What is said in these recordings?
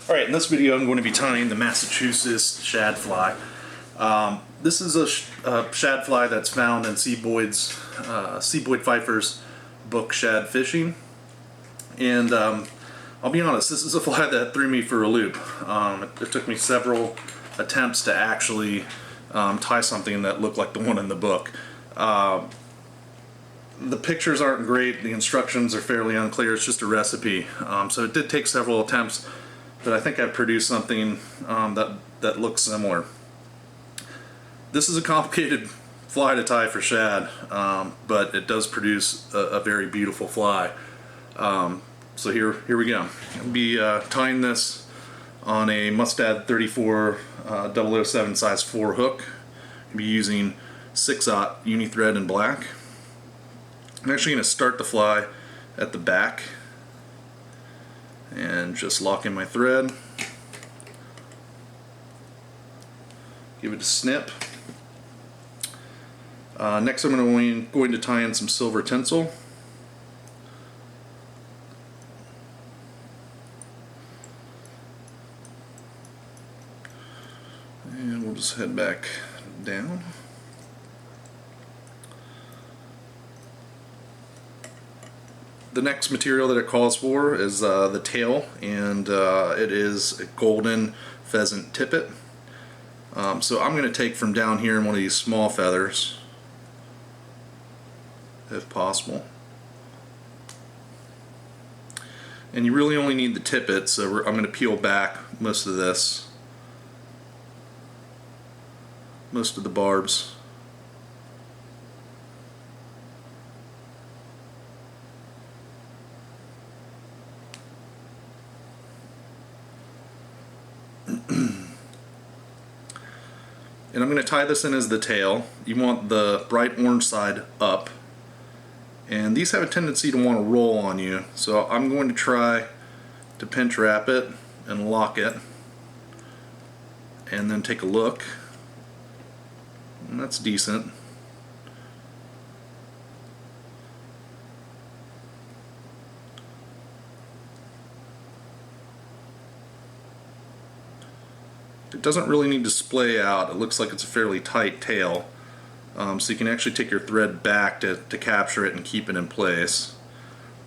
Alright, in this video I'm going to be tying the Massachusetts Shad Fly. This is a shad fly that's found in Boyd Pfeiffer's book Shad Fishing. And I'll be honest, this is a fly that threw me for a loop. It took me several attempts to actually tie something that looked like the one in the book. The pictures aren't great, the instructions are fairly unclear, it's just a recipe. So it did take several attempts, but I think I've produced something that looks similar. This is a complicated fly to tie for shad, but it does produce a very beautiful fly. So here we go. I'll be tying this on a Mustad 34 007 size 4 hook. I'll be using 6/0 Uni-Thread in black. I'm actually going to start the fly at the back and just lock in my thread. Give it a snip. Next I'm going to tie in some silver tinsel. And we'll just head back down. The next material that it calls for is the tail, and it is a golden pheasant tippet. So I'm going to take from down here in one of these small feathers, if possible. And you really only need the tippet, so I'm going to peel back most of this, most of the barbs. And I'm going to tie this in as the tail. You want the bright orange side up. And these have a tendency to want to roll on you. So I'm going to try to pinch wrap it and lock it. And then take a look. And that's decent. It doesn't really need to splay out. It looks like it's a fairly tight tail. So you can actually take your thread back to capture it and keep it in place.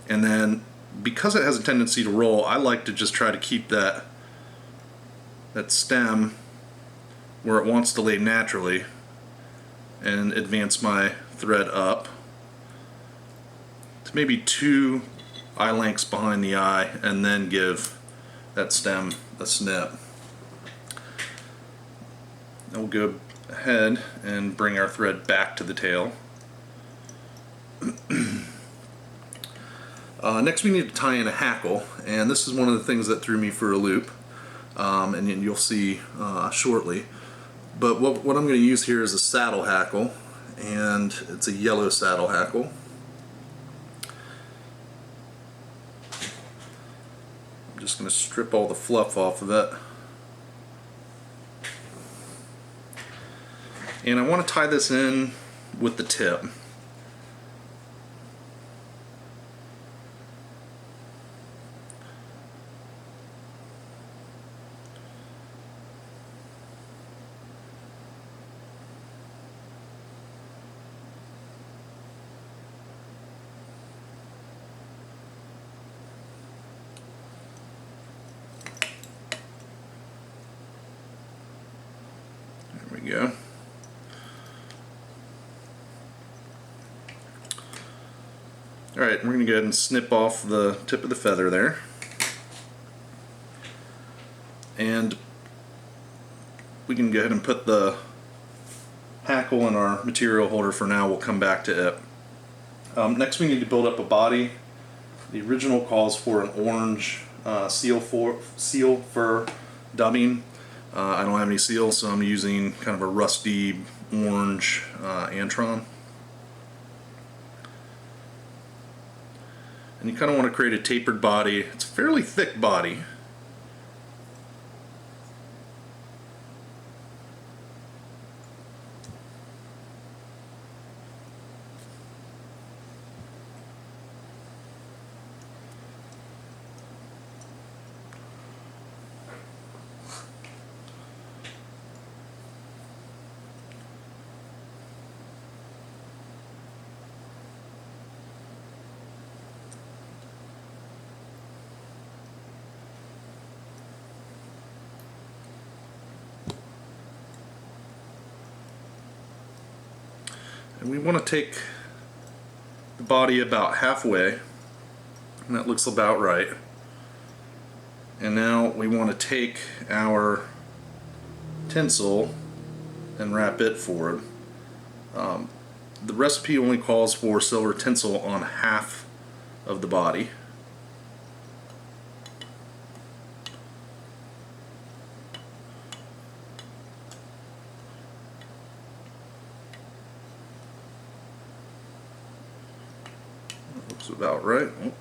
And then, because it has a tendency to roll, I like to just try to keep that stem where it wants to lay naturally and advance my thread up to maybe 2 eye lengths behind the eye, and then give that stem a snip. Then we'll go ahead and bring our thread back to the tail. Next we need to tie in a hackle, and this is one of the things that threw me for a loop, and you'll see shortly. But what I'm going to use here is a saddle hackle, and it's a yellow saddle hackle. I'm just going to strip all the fluff off of it. And I want to tie this in with the tip. There we go. Alright, we're going to go ahead and snip off the tip of the feather there. And we can go ahead and put the hackle in our material holder for now. We'll come back to it. Next we need to build up a body. The original calls for an orange seal fur dubbing. I don't have any seals, so I'm using kind of a rusty orange antron. And you kind of want to create a tapered body. It's a fairly thick body. And we want to take the body about halfway, and that looks about right. And now we want to take our tinsel and wrap it forward. The recipe only calls for silver tinsel on half of the body. That looks about right. Oh.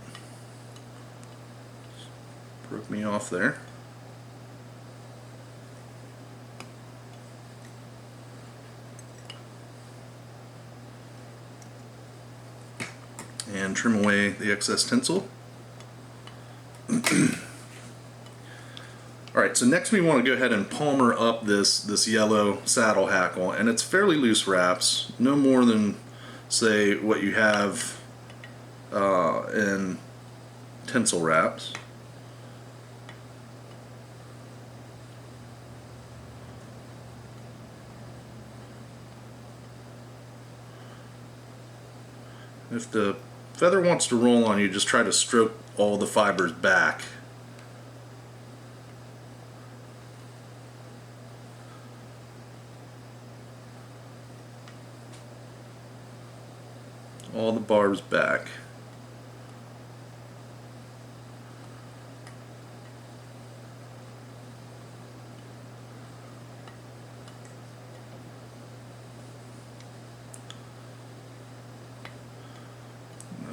Broke me off there. And trim away the excess tinsel. Alright, so next we want to go ahead and palmer up this yellow saddle hackle, and it's fairly loose wraps, no more than, say, what you have in tinsel wraps. If the feather wants to roll on you, just try to stroke all the fibers back. All the barbs back.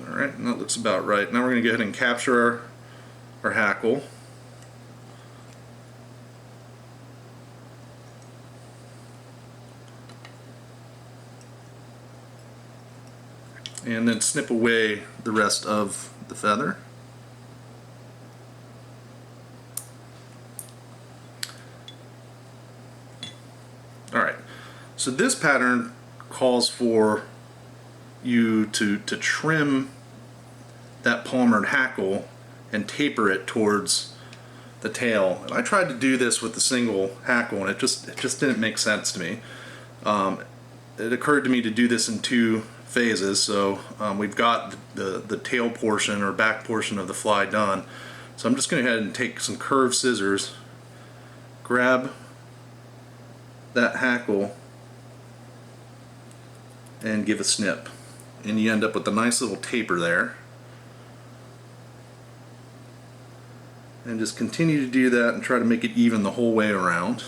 Alright, and that looks about right. Now we're going to go ahead and capture our hackle. And then snip away the rest of the feather. Alright, so this pattern calls for you to trim that palmered hackle and taper it towards the tail. And I tried to do this with the single hackle, and it just didn't make sense to me. It occurred to me to do this in two phases. So we've got the tail portion or back portion of the fly done. So I'm just going to go ahead and take some curved scissors, grab that hackle, and give a snip. And you end up with a nice little taper there. And just continue to do that and try to make it even the whole way around.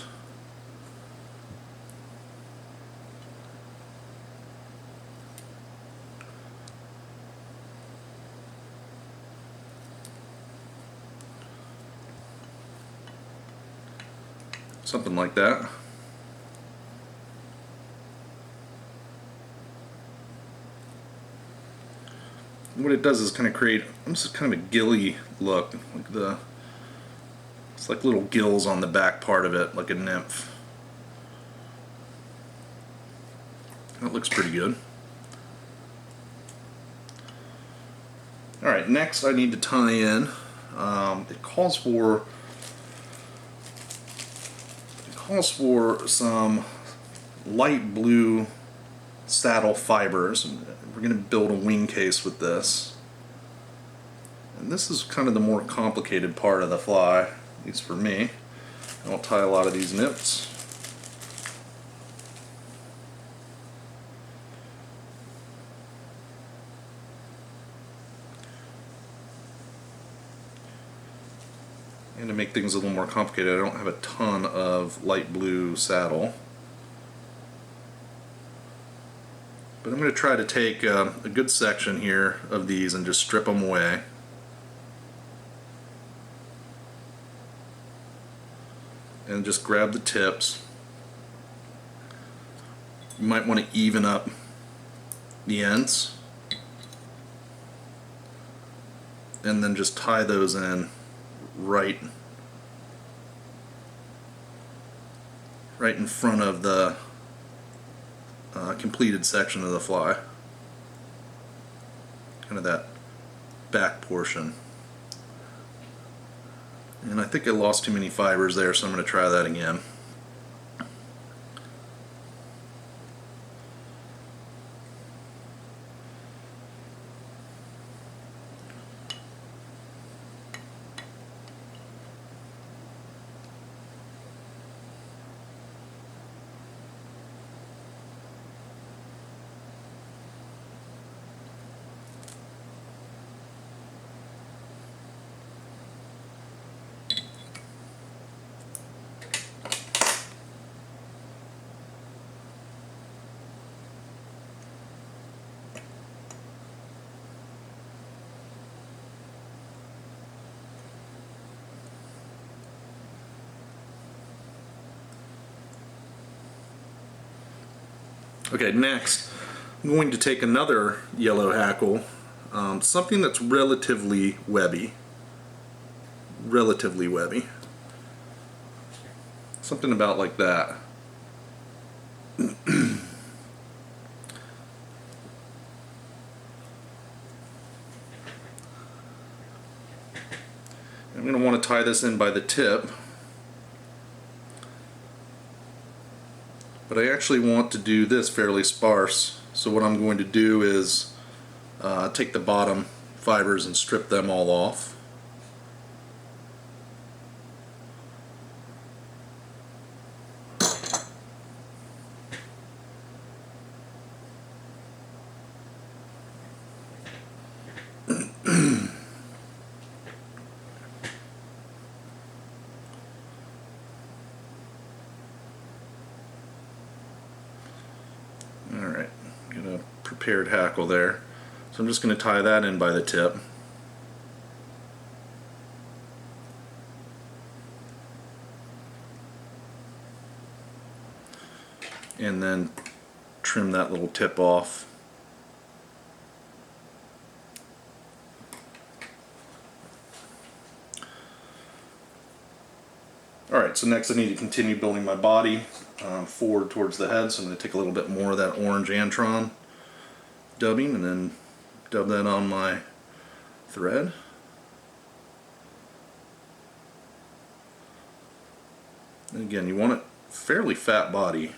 Something like that. What it does is kind of create almost kind of a gilly look, like it's like little gills on the back part of it, like a nymph. That looks pretty good. Alright, next I need to tie in. It calls for some light blue saddle fibers. We're going to build a wing case with this. And this is kind of the more complicated part of the fly, at least for me. I'll tie a lot of these nips. And to make things a little more complicated, I don't have a ton of light blue saddle. But I'm going to try to take a good section here of these and just strip them away. And just grab the tips. You might want to even up the ends. And then just tie those in right in front of the completed section of the fly. Kind of that back portion. And I think I lost too many fibers there, so I'm going to try that again. Okay, next I'm going to take another yellow hackle, something that's relatively webby. Something about like that. I'm going to want to tie this in by the tip, but I actually want to do this fairly sparse. So what I'm going to do is take the bottom fibers and strip them all off. Alright, get a prepared hackle there. So I'm just going to tie that in by the tip. And then trim that little tip off. Alright, so next I need to continue building my body forward towards the head, so I'm going to take a little bit more of that orange Antron dubbing and then dub that on my thread. And again, you want a fairly fat body.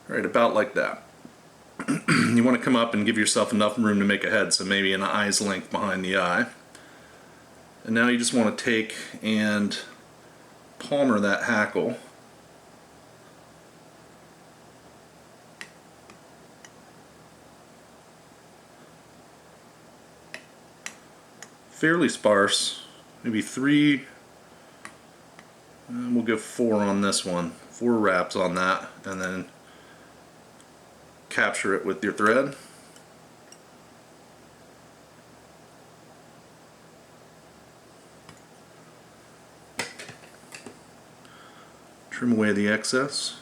Right, about like that. You want to come up and give yourself enough room to make a head, so maybe an eye's length behind the eye. And now you just want to take and palmer that hackle. Fairly sparse, maybe 3, we'll go 4 on this one, 4 wraps on that, and then capture it with your thread. Trim away the excess.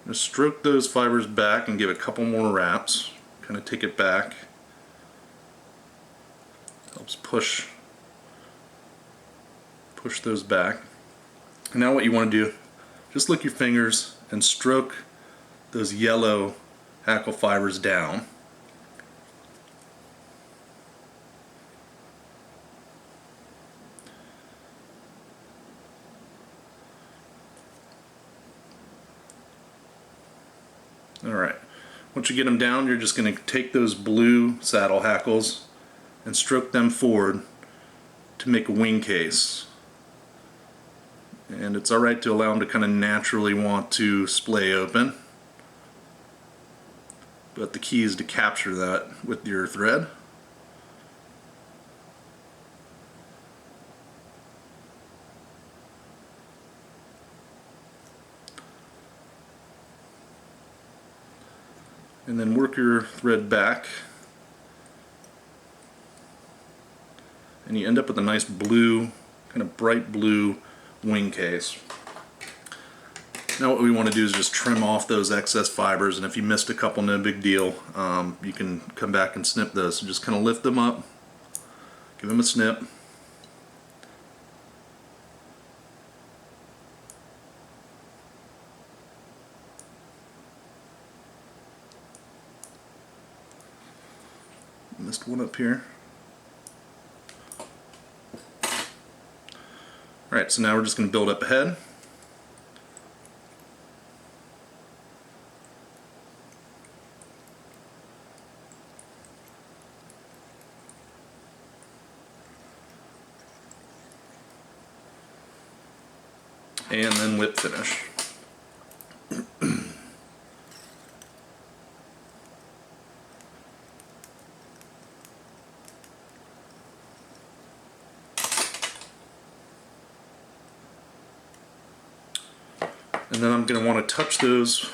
Just stroke those fibers back and give a couple more wraps. Kind of take it back. Helps push those back. And now what you want to do, just lick your fingers and stroke those yellow hackle fibers down. Alright, once you get them down, you're just going to take those blue saddle hackles and stroke them forward to make a wing case. And it's alright to allow them to kind of naturally want to splay open, but the key is to capture that with your thread. And then work your thread back, and you end up with a nice blue, kind of bright blue wing case. Now what we want to do is just trim off those excess fibers, and if you missed a couple, no big deal. You can come back and snip those. So just kind of lift them up, give them a snip. Missed one up here. Alright, so now we're just going to build up a head. and then whip finish. And then I'm going to want to touch those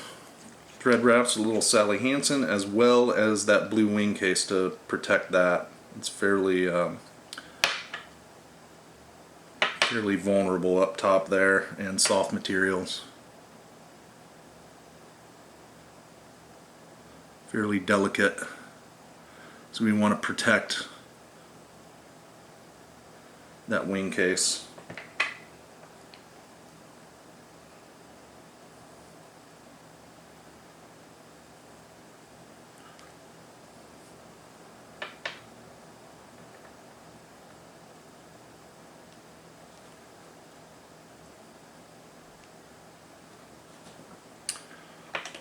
thread wraps with a little Sally Hansen, as well as that blue wing case to protect that. It's fairly vulnerable up top there, and soft materials. Fairly delicate. So we want to protect that wing case.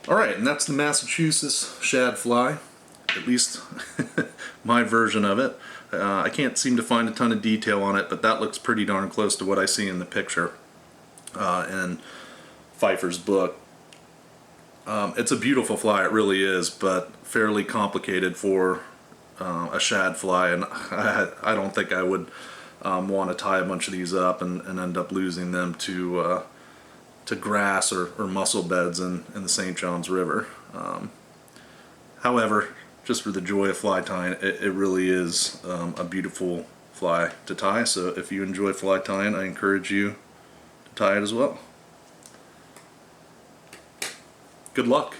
Alright, and that's the Massachusetts Shad Fly, at least my version of it. I can't seem to find a ton of detail on it, but that looks pretty darn close to what I see in the picture in Pfeiffer's book. It's a beautiful fly, it really is, but fairly complicated for a shad fly, and I don't think I would want to tie a bunch of these up and end up losing them to grass or mussel beds in the St. Johns River. However, just for the joy of fly tying, it really is a beautiful fly to tie, so if you enjoy fly tying, I encourage you to tie it as well. Good luck.